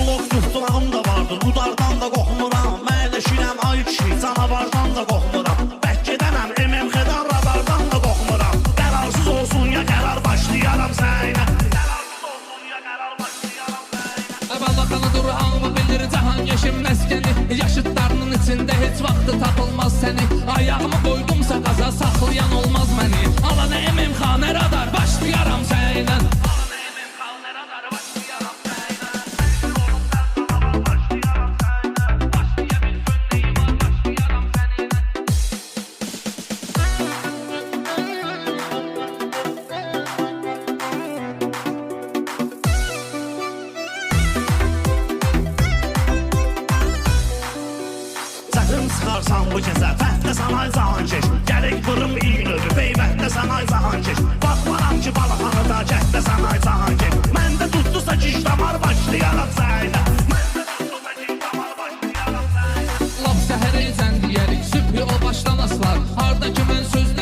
blok tutulağım da vardır, udardan da qoxmuram. Məyləşirəm ay kişi, canavardan da qoxmuram. Bəlkədənəm MM xədar radardan da qoxmuram. Qərarsız olsun ya qərar, başlayaram sənə. Qərarsız olsun ya qərar, başlayaram sənə. Əvvəla dur hamı bilir cahan yeşim məskəni. Yaşıtlarının içində heç vaxtı tapılmaz səni. Ayağımı qoydumsa qaza saxlayan olmaz məni. Alan MM xanə radar, başlayaram sənə. Çıxarsan bu gecə, fəhdə sanay zahankeş. Gərək qırım iynödü, beybətdə sanay zahankeş. Baxmaram ki balaxanıda, gətdə sanay zahankeş. Məndə tutdusa kiş damar, başlayaram səylə. Məndə tutdusa kiş damar, başlayaram səylə. Laf səhər elcən deyərik, sübhü o başdan aslar. Harda ki mən söz